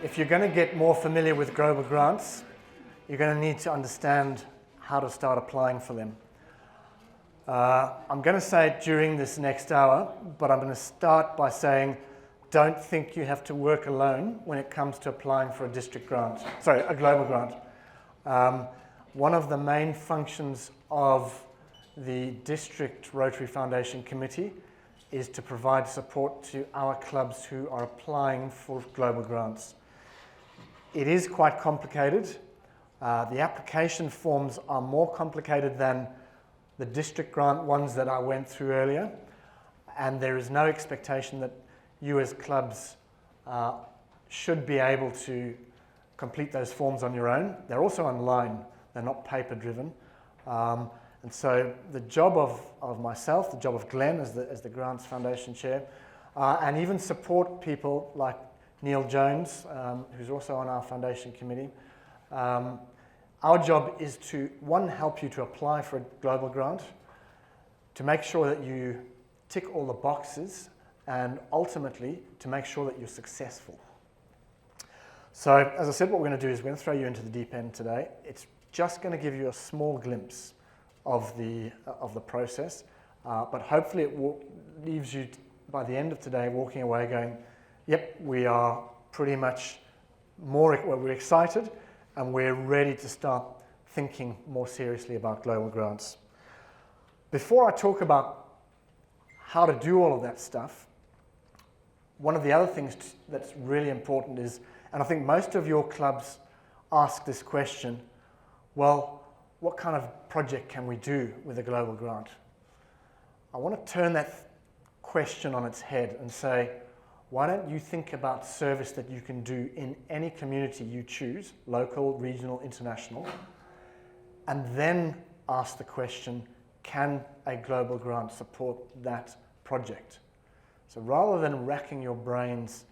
If you're going to get more familiar with global grants, you're going to need to understand how to start applying for them. I'm going to say it during this next hour, but I'm going to start by saying don't think you have to work alone when it comes to applying for a district grant, sorry, a global grant. One of the main functions of the District Rotary Foundation Committee is to provide support to our clubs who are applying for global grants. It is quite complicated. The application forms are more complicated than the district grant ones that I went through earlier, and there is no expectation that you as clubs should be able to complete those forms on your own. They're also online, they're not paper driven. And so the job of myself, the job of Glenn as the Grants Foundation Chair, and even support people like Neil Jones, who's also on our foundation committee. Our job is to, one, help you to apply for a global grant, to make sure that you tick all the boxes, and ultimately to make sure that you're successful. So, as I said, what we're going to do is we're going to throw you into the deep end today. It's just going to give you a small glimpse of the process, but hopefully it leaves you, by the end of today, walking away going, yep, we are pretty much we're excited, and we're ready to start thinking more seriously about global grants. Before I talk about how to do all of that stuff, one of the other things that's really important is, and I think most of your clubs ask this question, well, what kind of project can we do with a global grant? I want to turn that question on its head and say, why don't you think about service that you can do in any community you choose, local, regional, international, and then ask the question, can a global grant support that project? So rather than racking your brains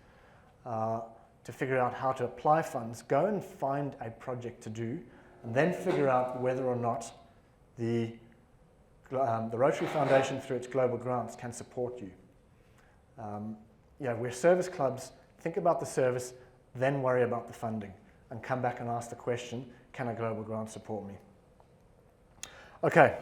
to figure out how to apply funds, go and find a project to do, and then figure out whether or not the Rotary Foundation, through its global grants, can support you. We're service clubs. Think about the service, then worry about the funding, and come back and ask the question, can a global grant support me? Okay.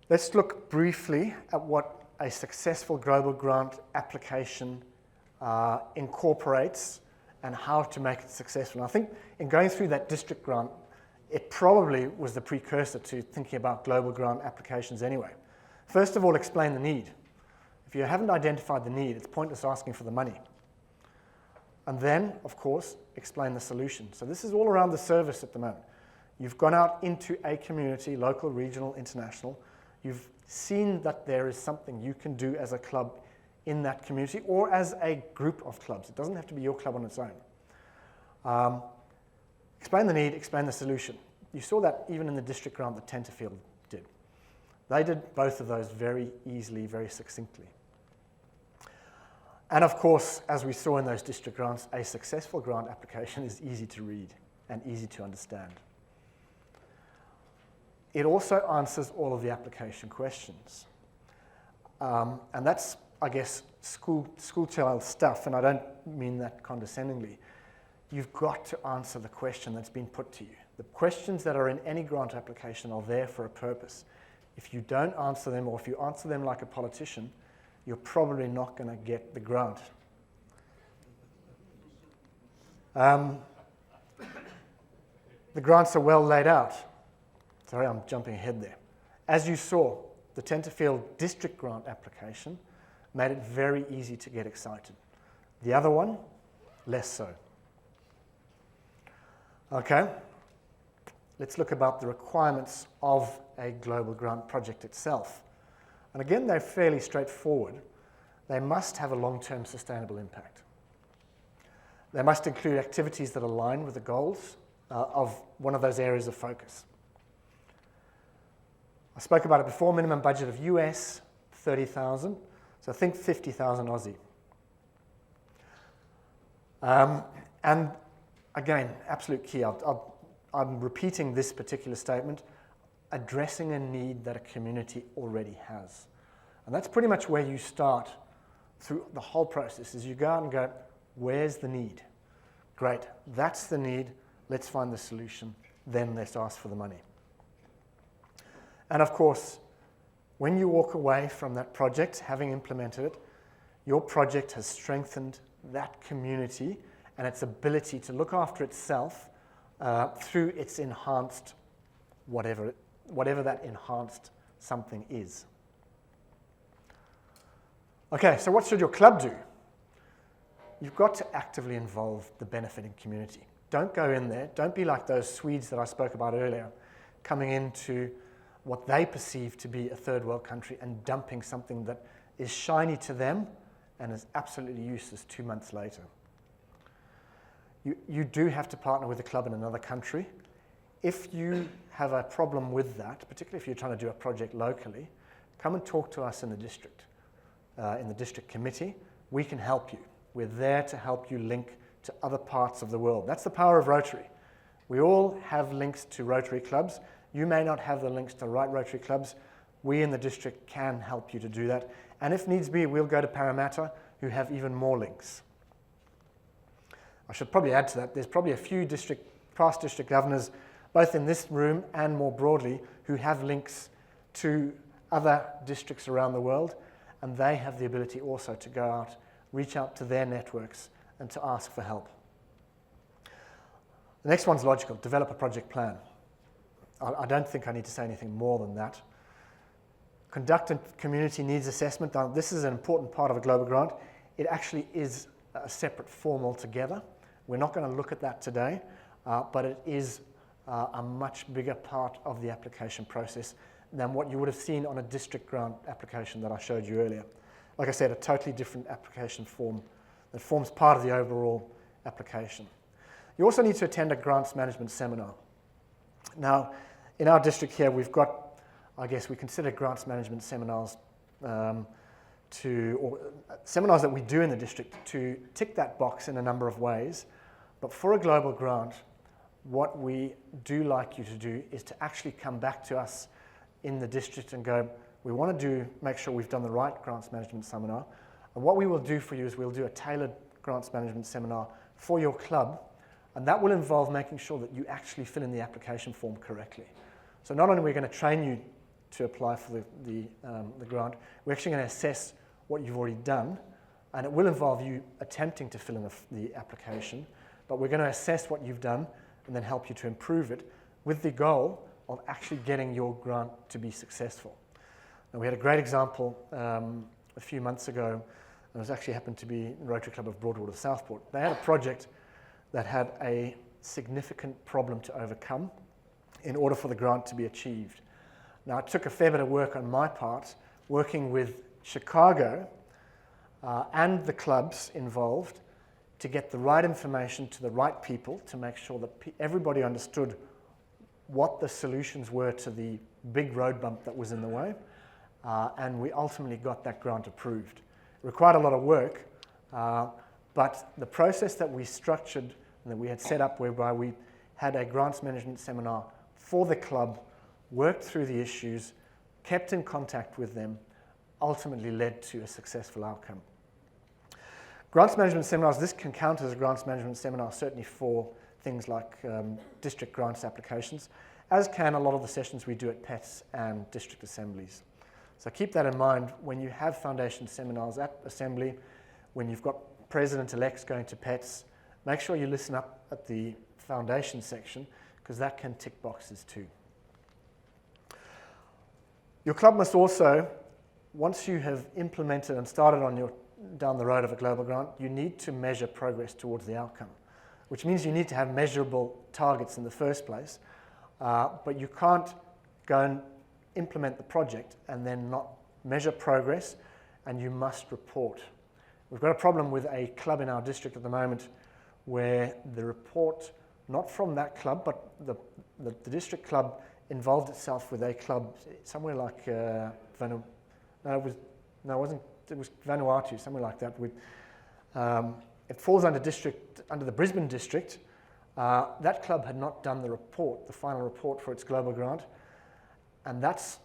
Let's look briefly at what a successful global grant application incorporates and how to make it successful. And I think in going through that district grant, it probably was the precursor to thinking about global grant applications anyway. First of all, explain the need. If you haven't identified the need, it's pointless asking for the money. And then, of course, explain the solution. So this is all around the service at the moment. You've gone out into a community, local, regional, international. You've seen that there is something you can do as a club in that community or as a group of clubs. It doesn't have to be your club on its own. Explain the need, explain the solution. You saw that even in the district grant that Tenterfield did. They did both of those very easily, very succinctly. And of course, as we saw in those district grants, a successful grant application is easy to read and easy to understand. It also answers all of the application questions. And that's, I guess, school child stuff, and I don't mean that condescendingly. You've got to answer the question that's been put to you. The questions that are in any grant application are there for a purpose. If you don't answer them, or if you answer them like a politician, you're probably not going to get the grant. The grants are well laid out. Sorry, I'm jumping ahead there. As you saw, the Tenterfield district grant application made it very easy to get excited. The other one, less so. Okay, let's look about the requirements of a global grant project itself. And again, they're fairly straightforward. They must have a long-term sustainable impact. They must include activities that align with the goals of one of those areas of focus. I spoke about it before, minimum budget of US 30,000, so think 50,000 Aussie. And again, absolute key. I'm repeating this particular statement, addressing a need that a community already has. And that's pretty much where you start through the whole process is you go out and go, where's the need? Great, that's the need, let's find the solution, then let's ask for the money. And of course, when you walk away from that project, having implemented it, your project has strengthened that community and its ability to look after itself through its enhanced whatever that enhanced something is. Okay, so what should your club do? You've got to actively involve the benefiting community. Don't go in there, don't be like those Swedes that I spoke about earlier, coming into what they perceive to be a third world country and dumping something that is shiny to them and is absolutely useless 2 months later. You do have to partner with a club in another country. If you have a problem with that, particularly if you're trying to do a project locally, come and talk to us in the district committee. We can help you. We're there to help you link to other parts of the world. That's the power of Rotary. We all have links to Rotary clubs. You may not have the links to the right Rotary clubs. We in the district can help you to do that. And if needs be, we'll go to Parramatta, who have even more links. I should probably add to that, there's probably a few past district governors, both in this room and more broadly, who have links to other districts around the world, and they have the ability also to go out, reach out to their networks, and to ask for help. The next one's logical, develop a project plan. I don't think I need to say anything more than that. Conduct a community needs assessment. Now, this is an important part of a global grant. It actually is a separate form altogether. We're not going to look at that today, but it is a much bigger part of the application process than what you would have seen on a district grant application that I showed you earlier. Like I said, a totally different application form that forms part of the overall application. You also need to attend a grants management seminar. Now, in our district here, we've got, I guess we consider grants management seminars seminars that we do in the district to tick that box in a number of ways. But for a global grant, what we do like you to do is to actually come back to us in the district and go, we want to make sure we've done the right grants management seminar. And what we will do for you is we'll do a tailored grants management seminar for your club, and that will involve making sure that you actually fill in the application form correctly. So not only are we going to train you to apply for the grant, we're actually going to assess what you've already done, and it will involve you attempting to fill in the application, but we're going to assess what you've done and then help you to improve it with the goal of actually getting your grant to be successful. Now, we had a great example a few months ago, and it actually happened to be in Rotary Club of Broadwater, Southport. They had a project that had a significant problem to overcome in order for the grant to be achieved. Now, it took a fair bit of work on my part, working with Chicago and the clubs involved to get the right information to the right people to make sure that everybody understood what the solutions were to the big road bump that was in the way, and we ultimately got that grant approved. It required a lot of work, but the process that we structured and that we had set up, whereby we had a grants management seminar for the club, worked through the issues, kept in contact with them, ultimately led to a successful outcome. Grants management seminars, this can count as a grants management seminar certainly for things like district grants applications, as can a lot of the sessions we do at PETS and district assemblies. So keep that in mind when you have foundation seminars at assembly, when you've got president-elects going to PETS, make sure you listen up at the foundation section, because that can tick boxes too. Your club must also, once you have implemented and started on down the road of a global grant, you need to measure progress towards the outcome, which means you need to have measurable targets in the first place, but you can't go and implement the project and then not measure progress, and you must report. We've got a problem with a club in our district at the moment where the report, not from that club, but the district club involved itself with a club somewhere like it was Vanuatu, somewhere like that. It falls under the Brisbane district. That club had not done the final report for its global grant, and that's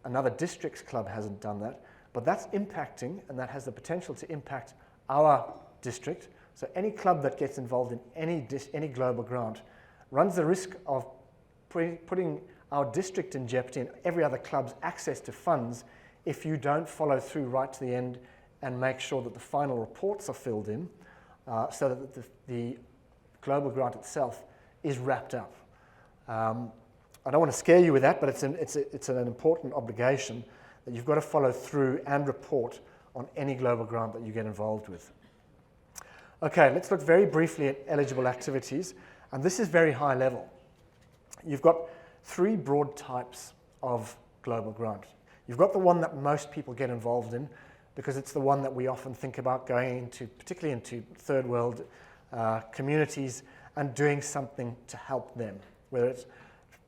another district's club hasn't done that. but that's impacting, and that has the potential to impact our district. So any club that gets involved in any global grant runs the risk of putting our district in jeopardy and every other club's access to funds if you don't follow through right to the end and make sure that the final reports are filled in so that the global grant itself is wrapped up. I don't want to scare you with that, but it's an important obligation that you've got to follow through and report on any global grant that you get involved with. Okay, let's look very briefly at eligible activities, and this is very high level. You've got three broad types of global grant. You've got the one that most people get involved in because it's the one that we often think about going into, particularly into third world communities and doing something to help them, whether it's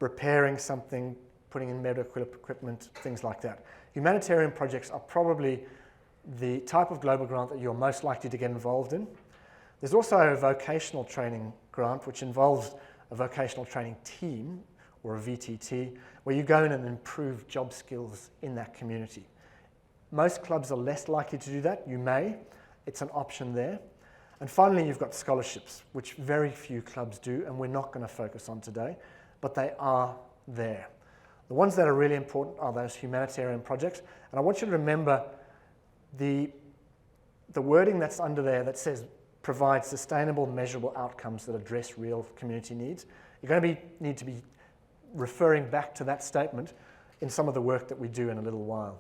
repairing something, putting in medical equipment, things like that. Humanitarian projects are probably the type of global grant that you're most likely to get involved in. There's also a vocational training grant, which involves a vocational training team, or a VTT, where you go in and improve job skills in that community. Most clubs are less likely to do that. You may. It's an option there. And finally, you've got scholarships, which very few clubs do, and we're not going to focus on today, but they are there. The ones that are really important are those humanitarian projects. And I want you to remember the wording that's under there that says provide sustainable, measurable outcomes that address real community needs. You're going to need to be referring back to that statement in some of the work that we do in a little while.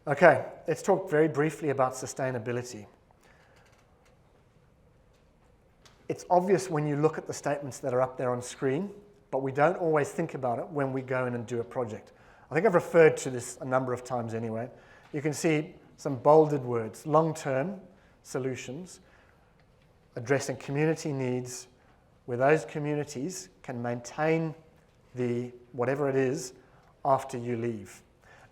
Okay, let's talk very briefly about sustainability. It's obvious when you look at the statements that are up there on screen, but we don't always think about it when we go in and do a project. I think I've referred to this a number of times anyway. You can see some bolded words: long-term solutions, addressing community needs, where those communities can maintain whatever it is after you leave.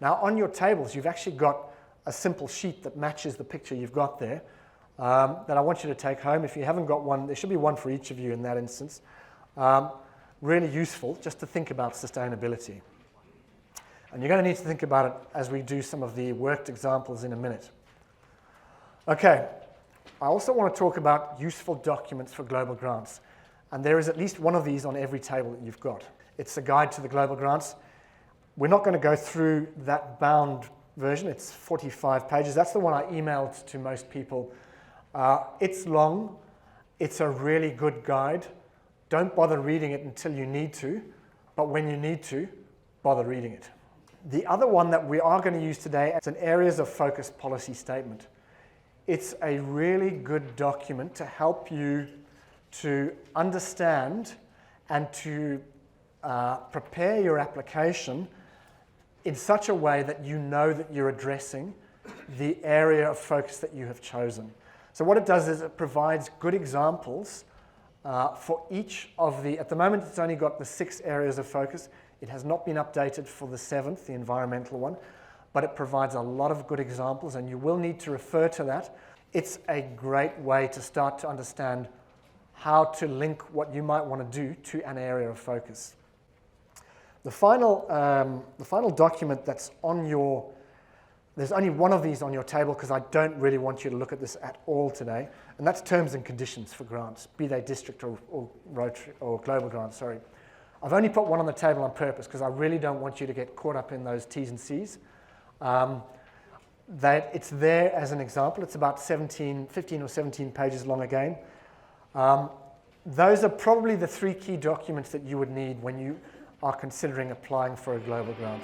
Now, on your tables, you've actually got a simple sheet that matches the picture you've got there that I want you to take home. If you haven't got one, there should be one for each of you in that instance. Really useful just to think about sustainability. And you're going to need to think about it as we do some of the worked examples in a minute. Okay, I also want to talk about useful documents for global grants. And there is at least one of these on every table that you've got. It's a guide to the global grants. We're not going to go through that bound version. It's 45 pages. That's the one I emailed to most people. It's long. It's a really good guide. Don't bother reading it until you need to, but when you need to, bother reading it. The other one that we are going to use today is an areas of focus policy statement. It's a really good document to help you to understand and to prepare your application in such a way that you know that you're addressing the area of focus that you have chosen. So what it does is it provides good examples for each of at the moment it's only got the 6 areas of focus. It has not been updated for the 7th, the environmental one, but it provides a lot of good examples, and you will need to refer to that. It's a great way to start to understand how to link what you might want to do to an area of focus. The final document that's on there's only one of these on your table because I don't really want you to look at this at all today, and that's terms and conditions for grants, be they district or Rotary or global grants, sorry. I've only put one on the table on purpose because I really don't want you to get caught up in those T's and C's. It's there as an example. It's about 15 or 17 pages long again. Those are probably the 3 key documents that you would need when you are considering applying for a global grant.